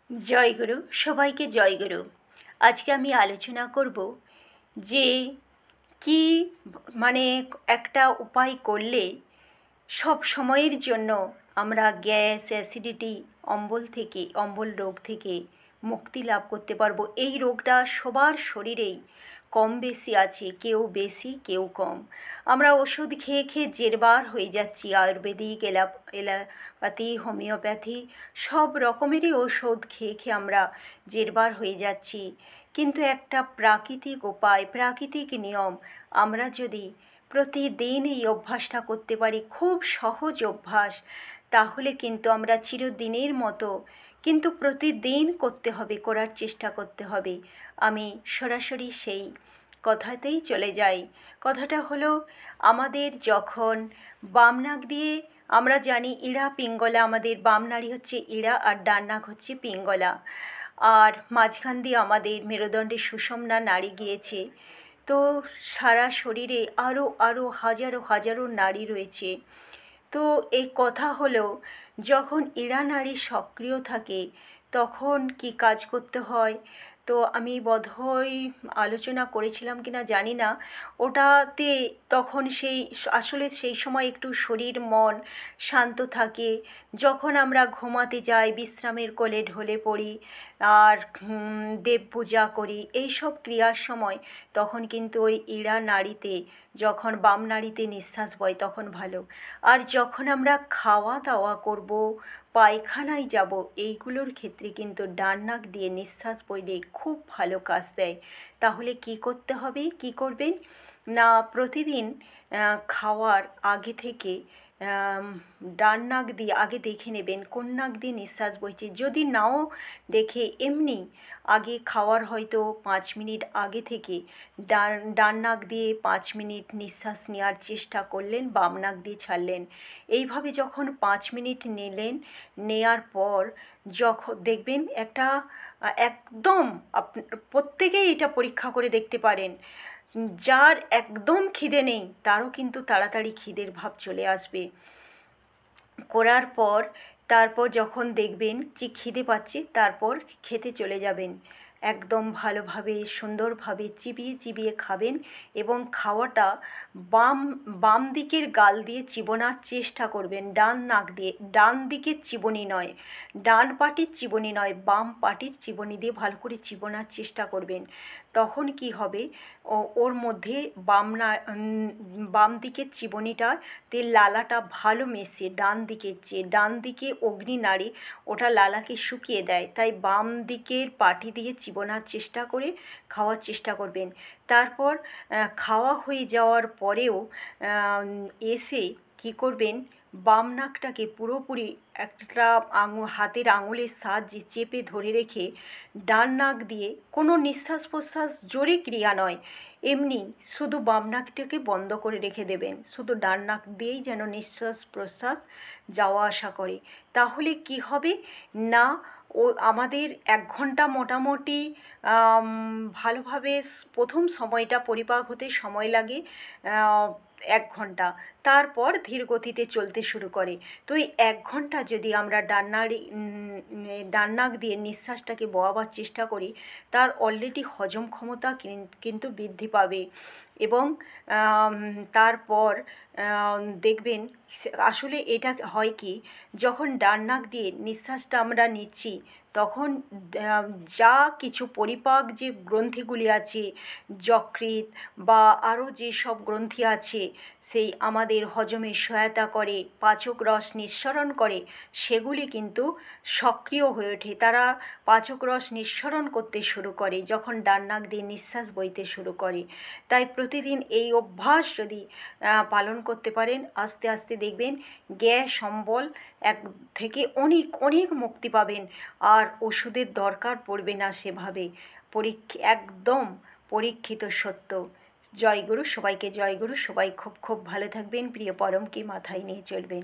জয়গুরু, সবাইকে জয়গুরু। আজকে আমি আলোচনা করব যে কি মানে একটা উপায় করলে সব সময়ের জন্য আমরা গ্যাস, অ্যাসিডিটি, অম্বল রোগ থেকে মুক্তি লাভ করতে পারবো। এই রোগটা সবার শরীরেই কম বেশি আছে, কেউ বেশি কেউ কম। আমরা ওষুধ খেয়ে খেয়ে জেরবার হয়ে যাচ্ছি। আয়ুর্বেদিক, এলোপ্যাথি, হোমিওপ্যাথি সব রকমেরই ওষুধ খেয়ে খেয়ে আমরা জেরবার হয়ে যাচ্ছি। কিন্তু একটা প্রাকৃতিক উপায়, প্রাকৃতিক নিয়ম আমরা যদি প্রতিদিন এই অভ্যাসটা করতে পারি, খুব সহজ অভ্যাস, তাহলে কিন্তু আমরা চিরদিনের মতো, কিন্তু প্রতিদিন করতে হবে, করার চেষ্টা করতে হবে। আমি সরাসরি সেই কথাতেই চলে যাই। কথাটা হলো, আমাদের যখন বাম নাক দিয়ে, আমরা জানি ইড়া পিঙ্গলা, আমাদের বাম নাড়ি হচ্ছে ইড়া আর ডান নাক হচ্ছে পিঙ্গলা, আর মাঝখান দিয়ে আমাদের মেরুদণ্ডের সুষুম্না নাড়ি গিয়েছে। তো সারা শরীরে আরও আরও হাজারো হাজারো নাড়ি রয়েছে। তো এই কথা হলো, যখন ইড়া নাড়ি সক্রিয় থাকে তখন কি কাজ করতে হয়, তো আমি বোধহয় আলোচনা করেছিলাম কিনা জানি না। ওটাতে তখন আসলে সেই সময় একটু শরীর মন শান্ত থাকে। যখন আমরা ঘুমাতে যাই, বিশ্রামের কোলে ঢলে পড়ি আর দেব পূজা করি, এই সব ক্রিয়ার সময় তখন কিন্তু ওই ইড়া নাড়িতে, যখন বাম নাড়িতে নিঃশ্বাস বয় তখন ভালো। আর যখন আমরা খাওয়া দাওয়া করব, পায়খানায় যাব, এইগুলোর ক্ষেত্রে কিন্তু ডান নাক দিয়ে নিঃশ্বাস বইলে খুব ভালো কাজ দেয়। তাহলে কি করতে হবে, কি করবেন না, প্রতিদিন খাওয়ার আগে থেকে ডান নাক দিয়ে আগে দেখে নেবেন কোন নাক দিয়ে নিঃশ্বাস বইছে। যদি নাও দেখে এমনি আগে খাওয়ার হয়তো 5 মিনিট আগে থেকে ডান নাক দিয়ে 5 মিনিট নিঃশ্বাস নেওয়ার চেষ্টা করলেন, বাম নাক দিয়ে ছাড়লেন। এইভাবে যখন 5 মিনিট নেয়ার পর যখন দেখবেন একটা একদম প্রত্যেকেই এটা পরীক্ষা করে দেখতে পারেন, যার একদম খিদে নেই তারও কিন্তু তাড়াতাড়ি খিদের ভাব চলে আসবে। করার পর তারপর যখন দেখবেন যে খিদে পাচ্ছে, তারপর খেতে চলে যাবেন। একদম ভালোভাবে সুন্দরভাবে চিবিয়ে চিবিয়ে খাবেন, এবং খাওয়াটা বাম দিকের গাল দিয়ে চিবোনোর চেষ্টা করবেন, ডান নাক দিয়ে। ডান দিকের চিবনি নয়, ডান পাটির চিবনি নয়, বাম পাটির চিবনি দিয়ে ভালো করে চিবোনোর চেষ্টা করবেন। তখন কি হবে, ওর মধ্যে বাম দিকের চিবনিটাতে লালাটা ভালো মেশে ডান দিকের চেয়ে। ডান দিকে অগ্নি নাড়ি, ওটা লালাকে শুকিয়ে দেয়, তাই বাম দিকের পাটি দিয়ে চিবোনোর চেষ্টা করে খাওয়ার চেষ্টা করবেন। তারপর খাওয়া হয়ে যাওয়ার পরেও এসে কি করবেন, বাম নাকটাকে পুরোপুরি একটা হাতের আঙুলের সাহায্যে চেপে ধরে রেখে ডান নাক দিয়ে, কোনো নিঃশ্বাস প্রশ্বাস জোরে ক্রিয়া নয়, এমনি শুধু বাম নাকটাকে বন্ধ করে রেখে দেবেন, শুধু ডান নাক দিয়েই যেন নিঃশ্বাস প্রশ্বাস যাওয়া আসা করে। তাহলে কি হবে না, আমাদের 1 ঘন্টা মোটামুটি ভালোভাবে প্রথম সময়টা পরিপাক হতে সময় লাগে 1 ঘন্টা, তারপর ধীর গতিতে চলতে শুরু করে। তো এই 1 ঘন্টা যদি আমরা ডান নাক দিয়ে নিঃশ্বাসটাকে বোয়াবার চেষ্টা করি, তার অলরেডি হজম ক্ষমতা কিন্তু বৃদ্ধি পাবে। এবং তারপর দেখবেন আসলে এটা হয় কি, যখন ডান নাক দিয়ে নিঃশ্বাসটা আমরা নিচ্ছি, তখন যা কিছু পরিপাক যে গ্রন্থিগুলি আছে, যকৃৎ বা আরও যেসব গ্রন্থি আছে, সেই আমাদের হজমে সহায়তা করে, পাচক রস নিঃসরণ করে, সেগুলি কিন্তু সক্রিয় হয়ে ওঠে। তারা পাচক রস নিঃসরণ করতে শুরু করে যখন ডান নাক দিয়ে নিঃশ্বাস বইতে শুরু করে। তাই প্রতিদিন এই অভ্যাস যদি পালন করতে পারেন, আস্তে আস্তে দেখবেন গ্যাস অম্বল থেকে অনেক অনেক মুক্তি পাবেন, আর ওষুধের দরকার পড়বে না সেভাবে। একদম পরীক্ষিত সত্য। জয়গুরু, সবাইকে জয়গুরু। সবাই খুব খুব ভালো থাকবেন, প্রিয় পরমকে মাথায় নিয়ে চলবেন।